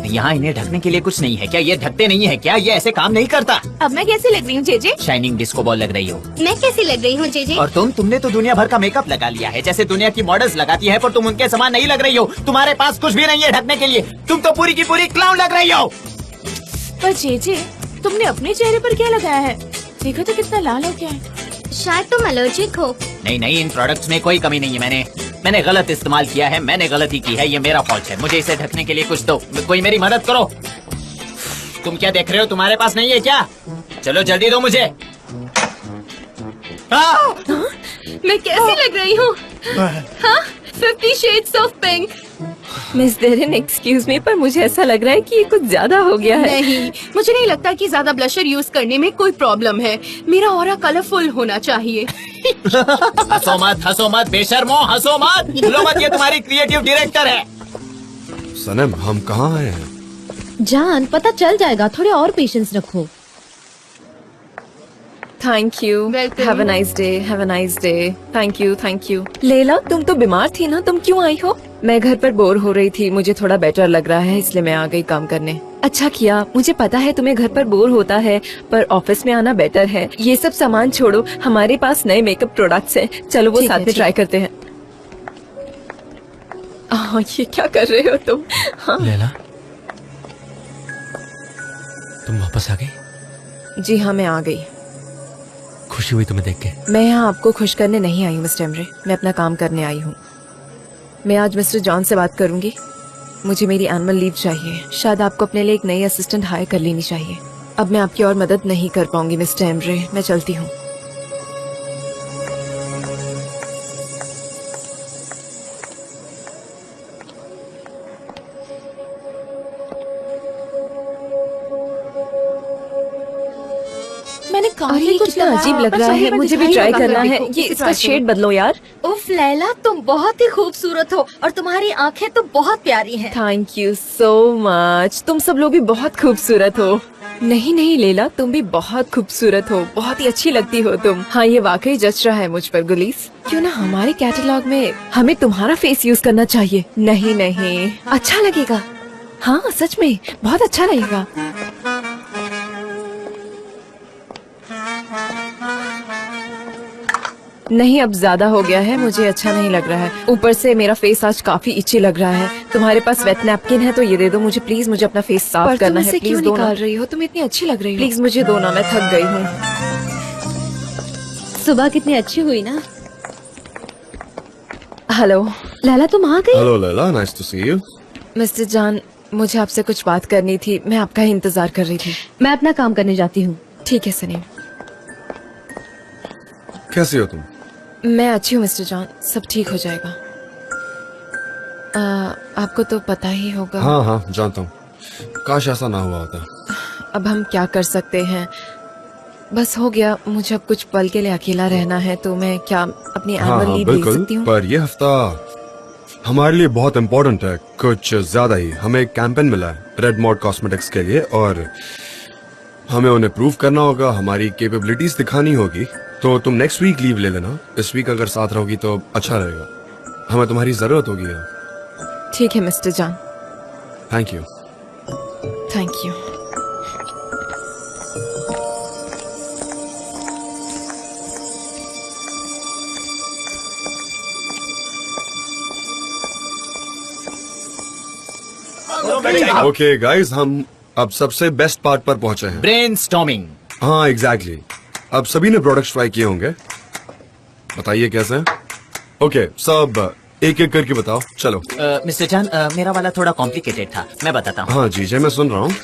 यहाँ इन्हें ढकने के लिए कुछ नहीं है क्या? ये ढकते नहीं है क्या? ये ऐसे काम नहीं करता। अब मैं कैसी लग रही हूँ जेजे? शाइनिंग डिस्को बॉल लग रही हो। मैं कैसी लग रही हूँ जेजे? और तुमने तो दुनिया भर का मेकअप लगा लिया है, जैसे दुनिया की मॉडल्स लगाती है, पर तुम उनके समान नहीं लग रही हो। तुम्हारे पास कुछ भी नहीं है ढकने के लिए। तुम तो पूरी की पूरी क्लाउन लग रही हो। पर जेजे, तुमने अपने चेहरे पर क्या लगाया है? देखो तो कितना लाल हो गया है। शायद तुम एलर्जिक हो। नहीं, इन प्रोडक्ट्स में कोई कमी नहीं है। मैंने गलत इस्तेमाल किया है, मैंने गलती की है, ये मेरा फॉल्ट है। मुझे इसे ढकने के लिए कुछ दो, कोई मेरी मदद करो। तुम क्या देख रहे हो? तुम्हारे पास नहीं है क्या? चलो जल्दी दो मुझे। मैं कैसी लग रही हूँ? हाँ, 50 Shades of Pink। मिस देरिन, एक्सक्यूज मी, पर मुझे ऐसा लग रहा है कि ये कुछ ज्यादा हो गया है। नहीं, मुझे नहीं लगता कि ज्यादा ब्लशर यूज करने में कोई प्रॉब्लम है। मेरा ऑरा कलरफुल होना चाहिए। हंसो मत बेशर्मो, हंसो मत। भूलो मत, ये तुम्हारी क्रिएटिव डायरेक्टर है। सनम, हम कहाँ आए हैं? जान, पता चल जाएगा, थोड़े और पेशेंस रखो। Thank you. Have a nice day. Have a nice day. Thank you. लेला, तुम तो बीमार थी ना, तुम क्यों आई हो? मैं घर पर बोर हो रही थी, मुझे थोड़ा बेटर लग रहा है, इसलिए मैं आ गई काम करने। अच्छा किया। मुझे पता है तुम्हें घर पर बोर होता है, पर ऑफिस में आना बेटर है। ये सब सामान छोड़ो, हमारे पास नए मेकअप प्रोडक्ट्स हैं, चलो वो साथ में ट्राई करते हैं। ये क्या कर रहे हो तुम? हाँ। लेला, तुम वापस आ गई? जी हाँ, मैं आ गई। खुशी हुई तुम्हें देख के। मैं यहाँ आपको खुश करने नहीं आई हूँ मिस्टर एमरे, मैं अपना काम करने आई हूँ। मैं आज मिस्टर जॉन से बात करूंगी। मुझे मेरी एनुअल लीव चाहिए। शायद आपको अपने लिए एक नई असिस्टेंट हायर कर लेनी चाहिए। अब मैं आपकी और मदद नहीं कर पाऊंगी मिस्टर एमरे, मैं चलती हूँ। मैंने काफी कुछ कितना अजीब लग रहा है, मुझे भी ट्राई करना है। ये इसका शेड बदलो यार। उफ लैला, तुम बहुत ही खूबसूरत हो और तुम्हारी आंखें तो बहुत प्यारी हैं। Thank you so much. तुम सब लोग भी बहुत खूबसूरत हो। नहीं लेला, तुम भी बहुत खूबसूरत हो, बहुत ही अच्छी लगती हो तुम। हाँ, ये वाकई जच रहा है मुझ पर गुलीस। क्यों ना हमारे कैटलॉग में हमें तुम्हारा फेस यूज करना चाहिए। नहीं, अच्छा लगेगा। हाँ सच में बहुत अच्छा लगेगा। नहीं, अब ज्यादा हो गया है, मुझे अच्छा नहीं लग रहा है। ऊपर से मेरा फेस आज काफी इची लग रहा है। तुम्हारे पास वेट नैपकिन है तो ये दे दो मुझे प्लीज, मुझे अपना फेस साफ करना है। प्लीज दो। निकाल रही हो? तुम इतनी अच्छी लग रही हो, प्लीज मुझे दो ना, मैं थक गई हूँ। सुबह कितनी अच्छी हुई ना। हेलो लैला, तुम आ गई? Hello Laila, nice to see you. Mister Jaan, मुझे आपसे कुछ बात करनी थी, मैं आपका ही इंतजार कर रही थी। मैं अपना काम करने जाती हूँ। ठीक है सनीम। कैसी हो तुम? मैं अच्छी हूँ मिस्टर जॉन, सब ठीक हो जाएगा। आपको तो पता ही होगा। हाँ, जानता हूँ। काश ऐसा ना हुआ होता। अब हम क्या कर सकते हैं, बस हो गया। मुझे अब कुछ पल के लिए अकेला रहना है, तो मैं क्या अपनी एनुअल लीव ले सकती हूँ? पर ये हफ्ता हमारे लिए बहुत इम्पोर्टेंट है, कुछ ज्यादा ही। हमें एक कैंपेन मिला है रेड मॉड कॉस्मेटिक्स के लिए और हमें उन्हें प्रूव करना होगा, हमारी कैपेबिलिटीज दिखानी होगी। तो तुम नेक्स्ट वीक लीव ले लेना। इस वीक अगर साथ रहोगी तो अच्छा रहेगा, हमें तुम्हारी जरूरत होगी। ठीक है मिस्टर जान। Thank you. Thank you. Okay guys, हम अब सबसे बेस्ट पार्ट पर पहुंचे हैं, ब्रेनस्टॉर्मिंग। हाँ एग्जैक्टली। अब सभी ने प्रोडक्ट्स ट्राई किए होंगे, बताइए कैसे। ओके, सब एक एक करके बताओ। चलो मिस्टर जान, मेरा वाला थोड़ा कॉम्प्लिकेटेड था, मैं बताता हूँ। हाँ जी, मैं सुन रहा हूँ।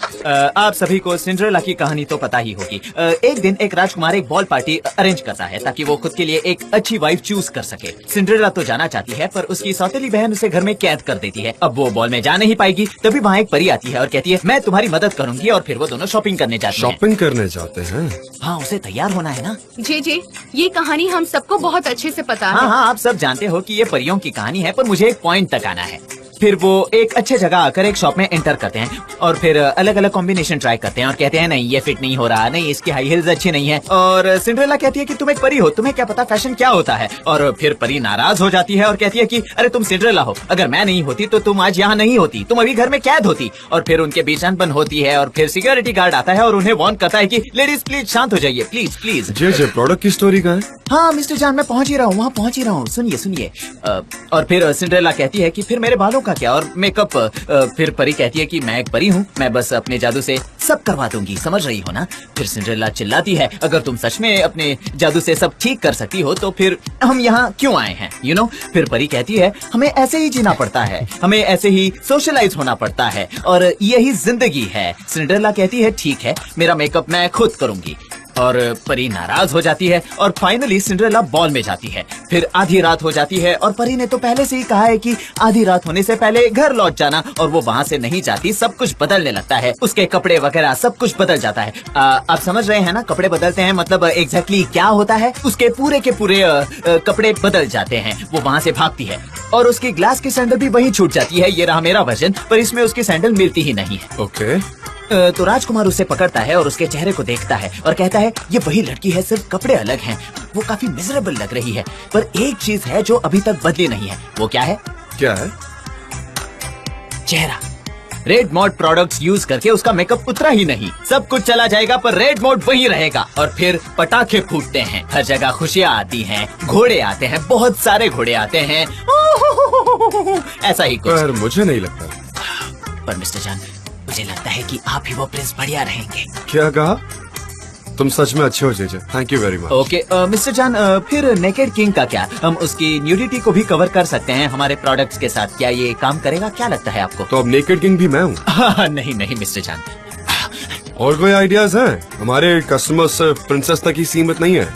आप सभी को सिंड्रेला की कहानी तो पता ही होगी। एक दिन एक राजकुमार एक बॉल पार्टी अरेंज करता है ताकि वो खुद के लिए एक अच्छी वाइफ चूज कर सके। सिंड्रेला तो जाना चाहती है, पर उसकी सौतेली बहन उसे घर में कैद कर देती है। अब वो बॉल में जा नहीं पाएगी, तभी वहाँ एक परी आती है और कहती है मैं तुम्हारी मदद करूंगी, और फिर वो दोनों शॉपिंग करने जाते हैं। शॉपिंग करने जाते हैं? हाँ, उसे तैयार होना है ना। जी, ये कहानी हम सबको बहुत अच्छे से पता है। हाँ, आप सब जानते हो कि ये परियों की कहानी है, पर मुझे एक पॉइंट तक आना है। फिर वो एक अच्छे जगह आकर एक शॉप में एंटर करते हैं और फिर अलग अलग कॉम्बिनेशन ट्राई करते हैं और कहते हैं नहीं ये फिट नहीं हो रहा, नहीं इसकी हाई हील्स अच्छी नहीं है। और सिंड्रेला कहती है कि तुम एक परी हो, तुम्हें क्या पता फैशन क्या होता है। और फिर परी नाराज हो जाती है और कहती है कि अरे तुम सिंड्रेला हो, अगर मैं नहीं होती तो तुम आज यहाँ नहीं होती, तुम अभी घर में कैद होती। और फिर उनके बीच अनबन होती है और फिर सिक्योरिटी गार्ड आता है और उन्हें वार्न करता है कि लेडीज प्लीज शांत हो जाइए, प्लीज प्लीज। जे प्रोडक्ट की स्टोरी कहाँ है? हाँ मिस्टर जान, मैं पहुंच ही रहा हूँ, वहाँ पहुंच ही रहा हूँ, सुनिए सुनिए। और फिर सिंड्रेला कहती है कि फिर मेरे बालों का क्या और मेकअप। फिर परी कहती है कि मैं एक परी हूँ, मैं बस अपने जादू से सब करवा दूंगी, समझ रही हो ना। फिर सिंड्रेला चिल्लाती है अगर तुम सच में अपने जादू से सब ठीक कर सकती हो तो फिर हम यहाँ क्यों आए हैं, यू नो। फिर परी कहती है हमें ऐसे ही जीना पड़ता है, हमें ऐसे ही सोशलाइज होना पड़ता है और यही जिंदगी है। सिंड्रेला कहती है ठीक है, मेरा मेकअप मैं खुद करूंगी। और परी नाराज हो जाती है और फाइनली सिंड्रेला बॉल में जाती है। फिर आधी रात हो जाती है और परी ने तो पहले से ही कहा है कि आधी रात होने से पहले घर लौट जाना, और वो वहाँ से नहीं जाती। सब कुछ बदलने लगता है, उसके कपड़े वगैरह सब कुछ बदल जाता है। आप समझ रहे हैं ना, कपड़े बदलते हैं मतलब एग्जैक्टली क्या होता है। उसके पूरे के पूरे कपड़े बदल जाते हैं। वो वहाँ से भागती है और उसकी ग्लास की सैंडल भी वहीं छूट जाती है। ये रहा मेरा वर्जन, पर इसमें उसकी सैंडल मिलती ही नहीं है। ओके। तो राजकुमार उसे पकड़ता है और उसके चेहरे को देखता है और कहता है ये वही लड़की है, सिर्फ कपड़े अलग हैं। वो काफी मिजरेबल लग रही है, पर एक चीज है जो अभी तक बदली नहीं है। वो क्या है? क्या है? चेहरा। रेड मॉड प्रोडक्ट्स यूज करके उसका मेकअप उतरा ही नहीं। सब कुछ चला जाएगा पर रेड मॉड वही रहेगा। और फिर पटाखे फूटते हैं, हर जगह खुशियाँ आती हैं, घोड़े आते हैं, बहुत सारे घोड़े आते हैं, ऐसा ही कुछ। पर मुझे नहीं लगता। पर मिस्टर जान, मुझे लगता है कि आप ही वो प्रिंस बढ़िया रहेंगे। क्या कहा? तुम सच में अच्छे हो JJ, thank you very much. Okay mister जान, फिर नेकेड किंग का क्या? हम उसकी न्यूडिटी को भी कवर कर सकते हैं हमारे प्रोडक्ट्स के साथ। क्या ये काम करेगा, क्या लगता है आपको? तो अब नेकेड किंग भी मैं हूँ? नहीं नहीं मिस्टर जान। और कोई आइडियाज हैं? हमारे कस्टमर्स सिर्फ प्रिंसेस तक ही सीमित नहीं है।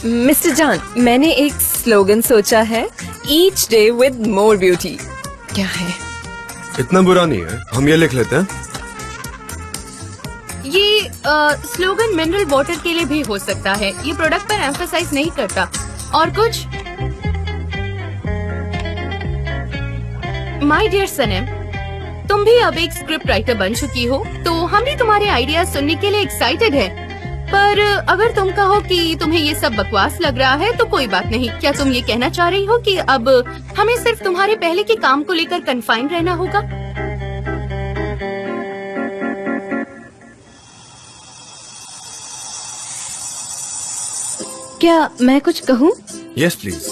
मिस्टर जान, मैंने एक स्लोगन सोचा है, each day with more beauty. क्या है? इतना बुरा नहीं है, हम ये लिख लेते हैं। ये स्लोगन मिनरल वाटर के लिए भी हो सकता है, ये प्रोडक्ट पर एम्फसाइज नहीं करता। और कुछ? माय डियर सनम, तुम भी अब एक स्क्रिप्ट राइटर बन चुकी हो, तो हम भी तुम्हारे आइडियाज सुनने के लिए एक्साइटेड हैं। पर अगर तुम कहो कि तुम्हें ये सब बकवास लग रहा है तो कोई बात नहीं। क्या तुम ये कहना चाह रही हो कि अब हमें सिर्फ तुम्हारे पहले के काम को लेकर कन्फाइन रहना होगा? क्या मैं कुछ कहूँ? Yes please.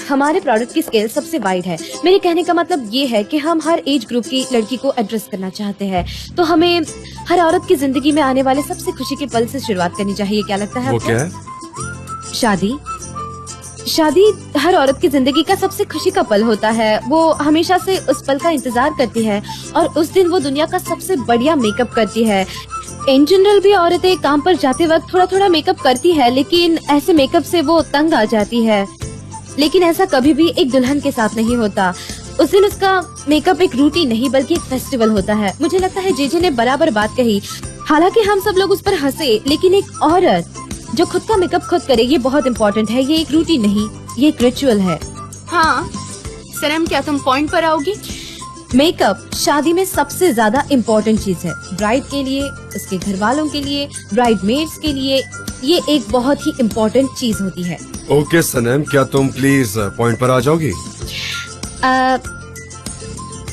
हमारे प्रोडक्ट की स्केल सबसे वाइड है। मेरे कहने का मतलब ये है कि हम हर एज ग्रुप की लड़की को एड्रेस करना चाहते हैं, तो हमें हर औरत की जिंदगी में आने वाले सबसे खुशी के पल से शुरुआत करनी चाहिए। क्या लगता है वो आपको? क्या है? शादी। शादी हर औरत की जिंदगी का सबसे खुशी का पल होता है। वो हमेशा से उस पल का इंतजार करती है और उस दिन वो दुनिया का सबसे बढ़िया मेकअप करती है। इन जनरल भी औरतें काम पर जाते वक्त थोड़ा थोड़ा मेकअप करती है, लेकिन ऐसे मेकअप से वो तंग आ जाती है। लेकिन ऐसा कभी भी एक दुल्हन के साथ नहीं होता। उस दिन उसका मेकअप एक रूटीन नहीं बल्कि एक फेस्टिवल होता है। मुझे लगता है जेजे ने बराबर बात कही। हालांकि हम सब लोग उस पर हंसे, लेकिन एक औरत जो खुद का मेकअप खुद करे, ये बहुत इम्पोर्टेंट है। ये एक रूटीन नहीं, ये एक रिचुअल है। हाँ सनम, क्या तुम पॉइंट पर आओगी? मेकअप शादी में सबसे ज्यादा इम्पोर्टेंट चीज है। ब्राइड के लिए, उसके घर वालों के लिए, ब्राइड मेड्स के लिए ये एक बहुत ही इम्पोर्टेंट चीज होती है। ओके सनम, क्या तुम प्लीज पॉइंट पर आ जाओगी?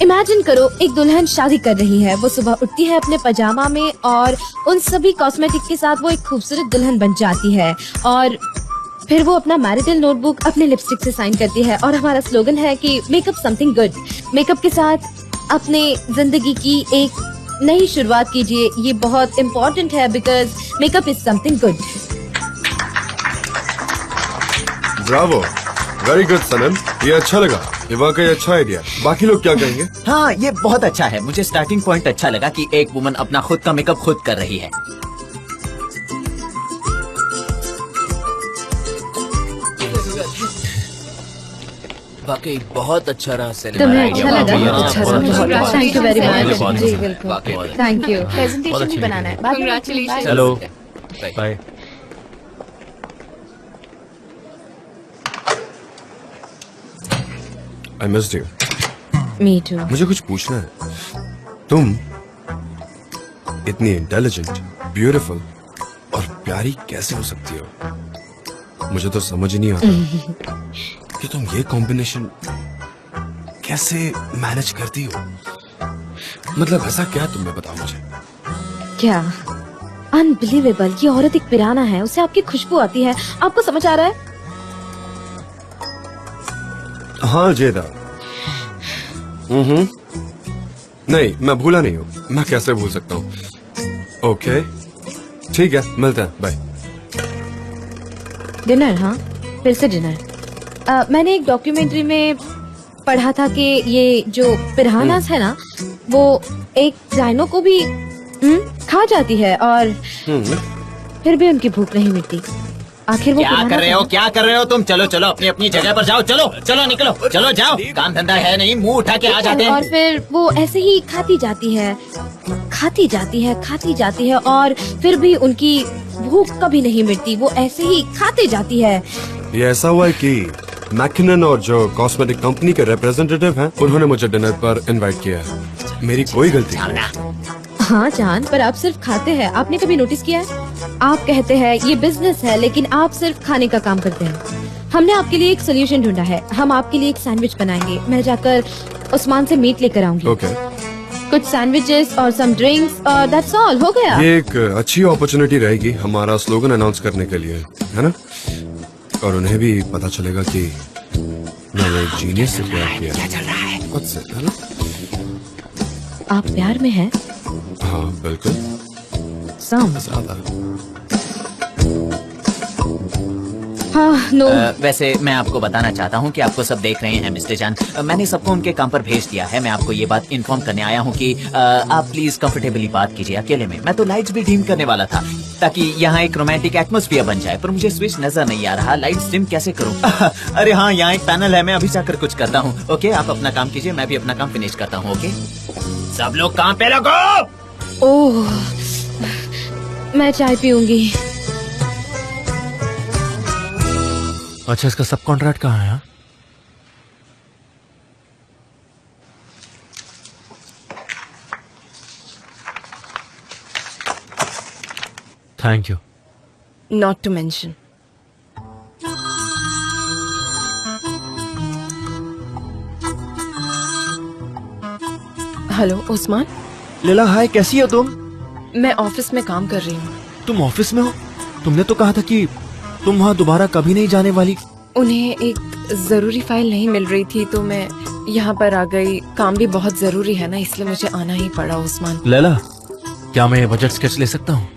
इमेजिन करो, एक दुल्हन शादी कर रही है। वो सुबह उठती है अपने पजामा में और उन सभी कॉस्मेटिक के साथ वो एक खूबसूरत दुल्हन बन जाती है। और फिर वो अपना मैरिटल नोटबुक अपने लिपस्टिक से साइन करती है। और हमारा स्लोगन है कि मेकअप समथिंग गुड। मेकअप के साथ अपने जिंदगी की एक नई शुरुआत कीजिए। ये बहुत इम्पोर्टेंट है because makeup is something good. Bravo, very good Sanam, ये अच्छा लगा। ये वाकई अच्छा आइडिया। बाकी लोग क्या कहेंगे? हाँ ये बहुत अच्छा है। मुझे स्टार्टिंग पॉइंट अच्छा लगा कि एक वुमन अपना खुद का मेकअप खुद कर रही है। वाकई बहुत अच्छा रहा सनम। तुम्हें अच्छा लगा? अच्छा लगा। Thank you very much. बहुत जी अच्छा। बिल्कुल, वाकई। Thank you. प्रेजेंटेशन भी अच्छी बनाना है। Congratulations. Hello bye. I missed you. Me too. मुझे कुछ पूछना है। तुम इतनी इंटेलिजेंट, ब्यूटीफुल और प्यारी कैसे हो सकती हो? मुझे तो समझ ही नहीं आता कि तुम ये कॉम्बिनेशन कैसे मैनेज करती हो। मतलब ऐसा क्या है तुमने, बताओ मुझे। क्या अनबिलीवेबल, ये औरत एक पिराना है, उसे आपकी खुशबू आती है। आपको समझ आ रहा है? हाँ जेदा। नहीं, मैं भूला नहीं हूँ। मैं कैसे भूल सकता हूँ? ओके ठीक है, मिलते हैं, बाय। डिनर? हाँ, फिर से डिनर। मैंने एक डॉक्यूमेंट्री में पढ़ा था कि ये जो पिरानास है ना, वो एक राइनो को भी खा जाती है और फिर भी उनकी भूख नहीं मिटती। आखिर वो क्या पिराना कर रहे हो, था। क्या कर रहे हो तुम? चलो चलो अपनी अपनी जगह पर जाओ। चलो चलो निकलो, चलो जाओ। काम धंधा है नहीं, मुंह उठा के आ जाते और हैं। फिर वो ऐसे ही खाती जाती है, खाती जाती है, खाती जाती है और फिर भी उनकी भूख कभी नहीं मिटती। वो ऐसे ही खाती जाती है। ये ऐसा हुआ है कि मैकिनन और जो कॉस्मेटिक कंपनी के रिप्रेजेंटेटिव हैं, उन्होंने मुझे डिनर पर इनवाइट किया है। मेरी कोई गलती नहीं। हाँ जान, पर आप सिर्फ खाते हैं। आपने कभी नोटिस किया है? आप कहते हैं ये बिजनेस है, लेकिन आप सिर्फ खाने का काम करते हैं। हमने आपके लिए एक सोल्यूशन ढूंढा है। हम आपके लिए एक सैंडविच बनाएंगे। मैं जाकर उस्मान से मीट लेकर आऊंगी। ओके। कुछ सैंडविचेस और सम ड्रिंक्स और दैट्स ऑल। हो गया। ये एक अच्छी अपॉर्चुनिटी रहेगी हमारा स्लोगन अनाउंस करने के लिए, है ना? और उन्हें भी पता चलेगा कि मैंने एक जीनियस से प्यार किया। क्या चल रहा है? खुद से, है ना? आप प्यार में हैं? हाँ बिल्कुल, सम ज्यादा। हाँ, नो। वैसे मैं आपको बताना चाहता हूँ कि आपको सब देख रहे हैं मिस्टर जान। मैंने सबको उनके काम पर भेज दिया है। मैं आपको ये बात इन्फॉर्म करने आया हूँ कि आप प्लीज कंफर्टेबली बात कीजिए अकेले में। मैं तो लाइट्स भी डिम करने वाला था ताकि यहाँ एक रोमांटिक एटमॉस्फेयर बन जाए, पर मुझे स्विच नजर नहीं आ रहा। लाइट्स डिम कैसे करूँ? अरे हाँ, यहाँ एक पैनल है, मैं अभी जाकर कुछ करता हूँ। ओके, आप अपना काम कीजिए, मैं भी अपना काम फिनिश करता हूँ। ओके, सब लोग काम पे लगो। ओह, मैं चाय पीऊंगी। अच्छा, इसका सब कॉन्ट्रैक्ट कहाँ है? Thank you. Not to mention. Hello Usman. Laila hi, कैसी हो तुम? मैं ऑफिस में काम कर रही हूँ। तुम ऑफिस में हो? तुमने तो कहा था कि तुम वहाँ दोबारा कभी नहीं जाने वाली। उन्हें एक जरूरी फाइल नहीं मिल रही थी तो मैं यहाँ पर आ गई। काम भी बहुत जरूरी है ना, इसलिए मुझे आना ही पड़ा। उस्मान, लैला, क्या मैं बजट स्केच ले सकता हूँ?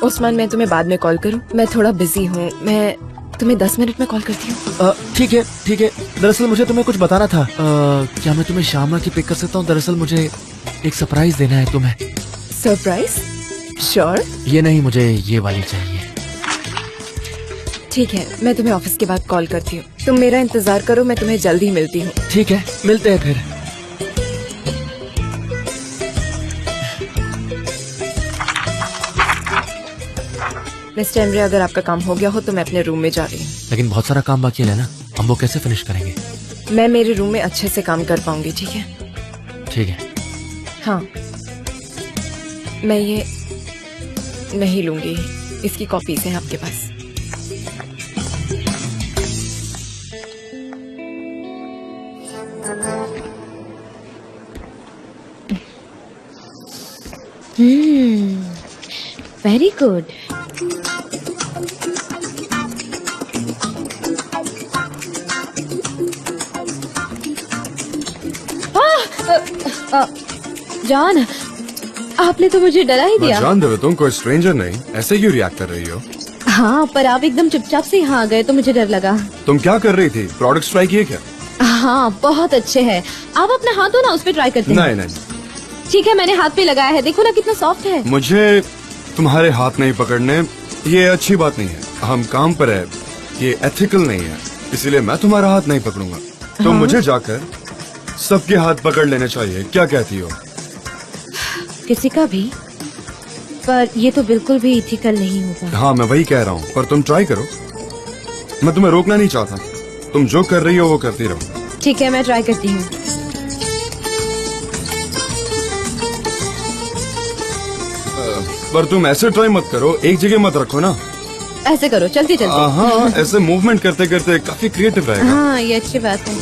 उस्मान मैं तुम्हें बाद में कॉल करूँ? मैं थोड़ा बिजी हूँ। मैं तुम्हें 10 मिनट में कॉल करती हूँ। ठीक है ठीक है। दरअसल मुझे तुम्हें कुछ बताना था। क्या मैं तुम्हें शामा की पिक कर सकता हूँ? दरअसल मुझे एक सरप्राइज देना है तुम्हें। सरप्राइज? श्योर। ये नहीं, मुझे ये वाली चाहिए। ठीक है, मैं तुम्हें ऑफिस के बाद कॉल करती हूँ। तुम मेरा इंतजार करो, मैं तुम्हें जल्द ही मिलती हूँ। ठीक है, मिलते हैं फिर। मिस्टर एमरे, अगर आपका काम हो गया हो तो मैं अपने रूम में जा रही हूँ। लेकिन बहुत सारा काम बाकी है ना, हम वो कैसे फिनिश करेंगे? मैं मेरे रूम में अच्छे से काम कर पाऊंगी। ठीक है? ठीक है। हाँ, मैं ये नहीं लूंगी। इसकी कॉपीज हैं आपके पास। Very good. जॉन, आपने तो मुझे डरा ही मैं दिया। जान दे, तुम कोई स्ट्रेंजर नहीं, ऐसे क्यों रिएक्ट कर रही हो? हाँ, पर आप एकदम चुपचाप से यहाँ आ गए तो मुझे डर लगा। तुम क्या कर रही थी? प्रोडक्ट ट्राई किए क्या? हाँ, बहुत अच्छे हैं। आप अपना हाथ हो ना उस पे ट्राई करते हैं। नहीं नहीं, ठीक है, मैंने हाथ पे लगाया है, देखो ना कितना सॉफ्ट है। मुझे तुम्हारे हाथ नहीं पकड़ने, ये अच्छी बात नहीं है। हम काम पर है, ये एथिकल नहीं है, इसलिए मैं तुम्हारा हाथ नहीं पकड़ूंगा। तो मुझे जाकर सबके हाथ पकड़ लेने चाहिए। क्या कहती हो? किसी का भी, पर ये तो बिल्कुल भी इथिकल नहीं होगा। हाँ, मैं वही कह रहा हूँ, पर तुम ट्राई करो। मैं तुम्हें रोकना नहीं चाहता, तुम जो कर रही हो वो करती रहो। ठीक है, मैं ट्राई करती हूँ। पर तुम ऐसे ट्राई मत करो, एक जगह मत रखो ना। ऐसे करो, चलती चलती। हाँ, ऐसे मूवमेंट करते करते काफी क्रिएटिव रहेगा। हाँ, ये अच्छी बात है।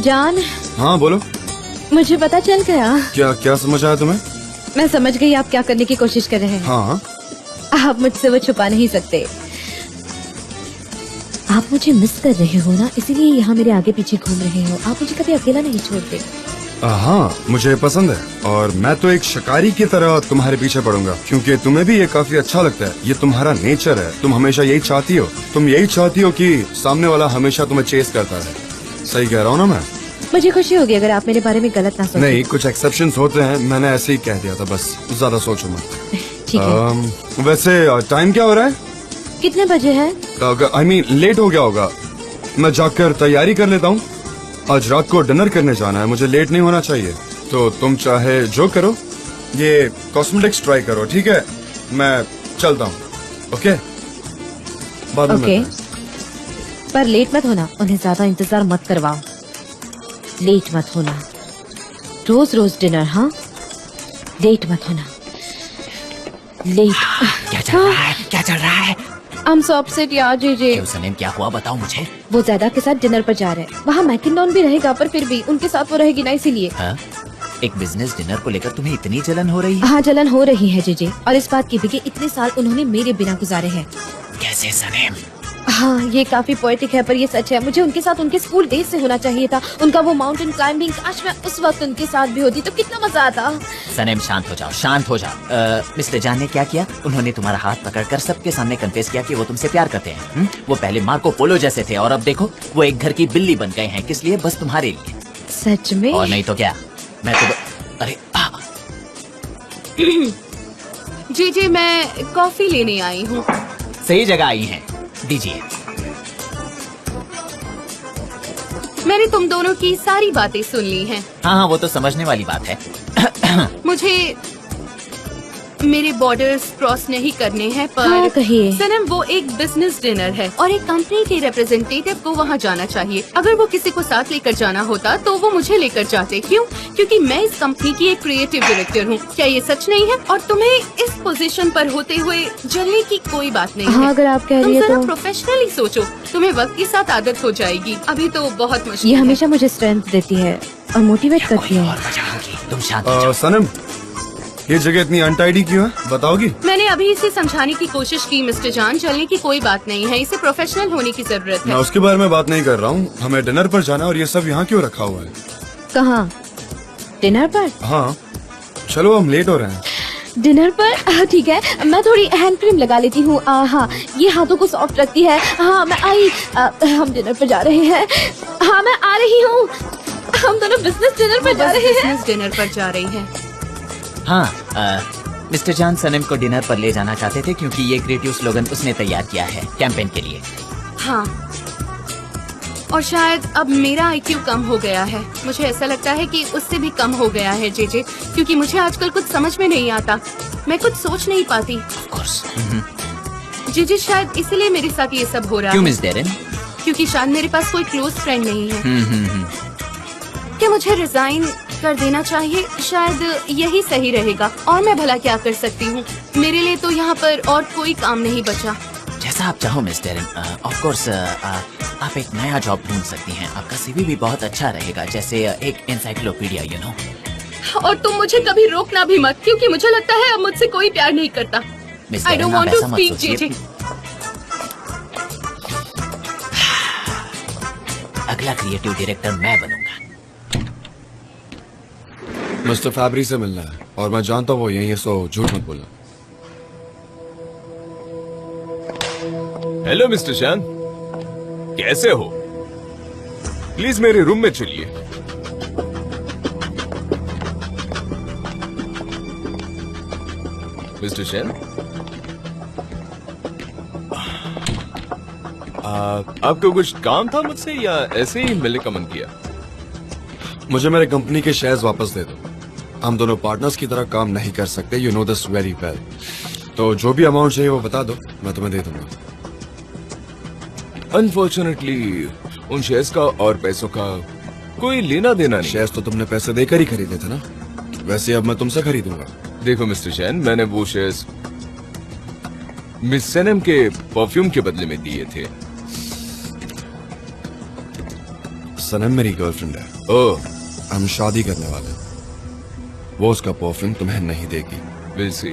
जान, हाँ बोलो। मुझे पता चल गया। क्या क्या समझ आया तुम्हें? मैं समझ गई आप क्या करने की कोशिश कर रहे हैं। हाँ, आप मुझसे वो छुपा नहीं सकते। आप मुझे मिस कर रहे हो ना, इसीलिए यहाँ मेरे आगे पीछे घूम रहे हो। आप मुझे कभी अकेला नहीं छोड़ते। हाँ, मुझे पसंद है और मैं तो एक शिकारी की तरह तुम्हारे पीछे पड़ूंगा, क्योंकि तुम्हें भी ये काफी अच्छा लगता है। ये तुम्हारा नेचर है, तुम हमेशा यही चाहती हो। तुम यही चाहती हो कि सामने वाला हमेशा तुम्हें चेस करता है। सही कह रहा हूँ ना मैं? मुझे खुशी होगी अगर आप मेरे बारे में गलत ना सोचें। नहीं, कुछ एक्सेप्शंस होते हैं, मैंने ऐसे ही कह दिया था, बस ज्यादा सोचो मत। ठीक है। वैसे टाइम क्या हो रहा है? कितने बजे है? I mean, लेट हो गया होगा। मैं जाकर तैयारी कर लेता हूँ। आज रात को डिनर करने जाना है, मुझे लेट नहीं होना चाहिए। तो तुम चाहे जो करो, ये कॉस्मेटिक्स ट्राई करो, ठीक है? मैं चलता हूँ। ओके, बाद में ओके, मिलते हैं। पर लेट मत होना, उन्हें ज्यादा इंतजार मत करवाओ। लेट मत होना, रोज रोज डिनर। हाँ, लेट मत होना। लेट। क्या चल रहा है? क्या चल रहा है? I'm so upset यार जीजे। क्यों सनीम, क्या हुआ बताओ मुझे। वो ज़ैदा के साथ डिनर पर जा रहे हैं। वहाँ मैकिनडॉन भी रहेगा, पर फिर भी उनके साथ वो रहेगी ना, इसीलिए। हाँ? एक बिजनेस डिनर को लेकर तुम्हें इतनी जलन हो रही है? हाँ, जलन हो रही है जीजे, और इस बात की भी कि इतने साल उन्होंने मेरे बिना गुजारे हैं। कैसे सनीम? हाँ, ये काफी पोएटिक है, पर ये सच है। मुझे उनके साथ उनके स्कूल डेज से होना चाहिए था। उनका वो माउंटेन क्लाइंबिंग, काश मैं उस वक्त उनके साथ भी होती तो कितना मजा आता। सनीम शांत हो जाओ, शांत हो जाओ। मिस्टर जान ने क्या किया? उन्होंने तुम्हारा हाथ पकड़कर सबके सामने कन्फेस किया कि वो तुमसे प्यार करते हैं। वो पहले मार्को पोलो जैसे थे और अब देखो वो एक घर की बिल्ली बन गए हैं। किस लिए? बस तुम्हारे लिए। सच में? और नहीं तो क्या। मैं तो अरे जी मैं कॉफी लेने आई हूँ। सही जगह आई हैं, दीजिए। मैंने तुम दोनों की सारी बातें सुन ली हैं। हाँ, वो तो समझने वाली बात है। मुझे मेरे बॉर्डर्स क्रॉस नहीं करने हैं, पर हाँ, कहिए। सनम, वो एक बिजनेस डिनर है और एक कंपनी के रिप्रेजेंटेटिव को वहाँ जाना चाहिए। अगर वो किसी को साथ लेकर जाना होता तो वो मुझे लेकर जाते। क्यों? क्योंकि मैं इस कंपनी की एक क्रिएटिव डायरेक्टर हूँ। क्या ये सच नहीं है? और तुम्हें इस पोजीशन पर होते हुए जलने की कोई बात नहीं हाँ, है। अगर आप कह तुम रही है जरा तो। प्रोफेशनली सोचो, तुम्हें वक्त के साथ आदत हो जाएगी। अभी तो बहुत मुश्किल ये है। हमेशा मुझे स्ट्रेंथ देती है और मोटिवेट करती कोई है। और वजह होगी, तुम शांत हो जाओ। सनम, ये जगह इतनी अनटाइडी क्यों है, बताओगी? मैंने अभी इसे समझाने की कोशिश की मिस्टर जान, चलने की कोई बात नहीं है। इसे प्रोफेशनल होने की जरूरत मैं है। उसके बारे में बात नहीं कर रहा हूँ। हमें डिनर पर जाना और ये सब यहाँ क्यों रखा हुआ है? कहाँ? डिनर पर? हाँ, चलो हम लेट हो रहे हैं। डिनर पर? ठीक है, मैं थोड़ी हैंड क्रीम लगा लेती हूँ। हाँ, ये हाथों को सॉफ्ट रखती है। हाँ, मैं आई। हम डिनर पर जा रहे हैं। हाँ, मैं आ रही हूँ। हम दोनों बिजनेस डिनर पर जा रहे हैं। बिजनेस डिनर पर जा रही है। हाँ, मिस्टर जान सनम को डिनर पर ले जाना चाहते थे क्योंकि ये क्रिएटिव स्लोगन उसने तैयार किया है कैंपेन के लिए। हाँ, और शायद अब मेरा IQ कम हो गया है। मुझे ऐसा लगता है कि उससे भी कम हो गया है जेजे, क्योंकि मुझे आजकल कुछ समझ में नहीं आता। मैं कुछ सोच नहीं पाती। Of course। जेजे, शायद इसीलिए मेरे साथ ये सब हो रहा क्यों है। Miss Darren? क्योंकि शायद मेरे पास कोई क्लोज फ्रेंड नहीं है। क्या मुझे रिजाइन कर देना चाहिए? शायद यही सही रहेगा। और मैं भला क्या कर सकती हूँ? मेरे लिए तो यहाँ पर और कोई काम नहीं बचा। जैसा आप चाहो मिस डेरेन। ऑफ कोर्स आप एक नया जॉब ढूंढ सकती हैं। आपका CV भी बहुत अच्छा रहेगा, जैसे एक एनसाइक्लोपीडिया, यू नो। और तुम मुझे कभी रोकना भी मत, क्योंकि मुझे लगता है अब मुझसे कोई प्यार नहीं करता। मिस I डेरेन, don't आप want to ऐसा मत speak, सोचिए। जेजे। अगला क्रिएटिव डायरेक्टर मैं बनूंगा। मिस्टर फैब्री से मिलना है और मैं जानता हूँ वो यही है, सो झूठ मत बोलना। हेलो मिस्टर शान, कैसे हो? प्लीज मेरे रूम में चलिए। मिस्टर शान, आपको कुछ काम था मुझसे या ऐसे ही मिलने का मन किया? मुझे मेरे कंपनी के शेयर्स वापस दे दो। हम दोनों पार्टनर्स की तरह काम नहीं कर सकते, you know this very well. तो जो भी अमाउंट चाहिए वो बता दो, मैं तुम्हें दे दूंगा। अनफॉर्चुनेटली उन शेयर्स का और पैसों का कोई लेना देना नहीं। शेयर्स तो तुमने पैसे देकर ही खरीदे थे ना, वैसे अब मैं तुमसे खरीदूंगा। देखो मिस्टर चैन, मैंने वो शेयर्स मिस सेनम के परफ्यूम के बदले में दिए थे। सनम मेरी गर्लफ्रेंड है, ओह, हम शादी करने वाले हैं। वो उसका परफ्यूम तुम्हें नहीं देगी। Will see,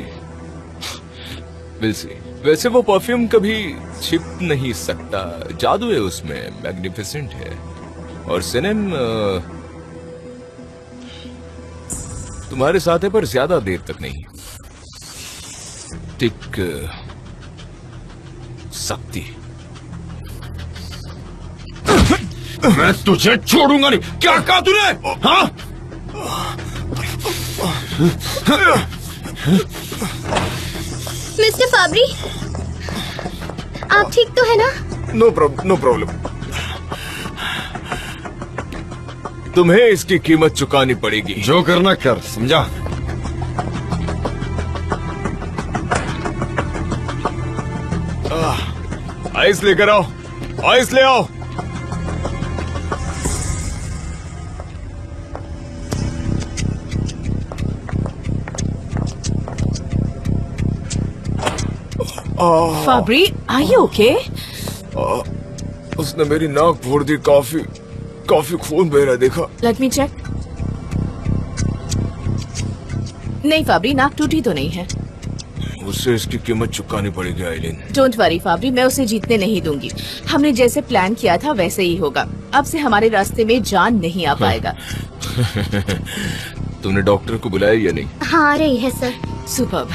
will see. वैसे वो परफ्यूम कभी छिप नहीं सकता, जादू है उसमें, मैग्निफिसेंट है। और सेनम तुम्हारे साथ है पर ज्यादा देर तक नहीं टिक सकती। मैं तुझे छोड़ूंगा नहीं। क्या कहा तूने? हाँ? मिस्टर फाबरी, आप ठीक तो है ना? No problem. तुम्हें इसकी कीमत चुकानी पड़ेगी। जो करना कर, समझा? आइस लेकर आओ, आइस ले आओ। फाबरी, आर यू ओके? उसने मेरी नाक फोड़ दी। काफी खून बह रहा है, देखा? Let me check. नहीं फाबरी, नाक टूटी तो नहीं है। उससे इसकी कीमत चुकानी पड़ेगी आइलिन। डोंट वरी फाबरी, मैं उसे जीतने नहीं दूंगी। हमने जैसे प्लान किया था वैसे ही होगा। अब से हमारे रास्ते में जान नहीं आ पाएगा। तुमने डॉक्टर को बुलाया या नहीं? हाँ, आ रही है सर। सुपर्ब।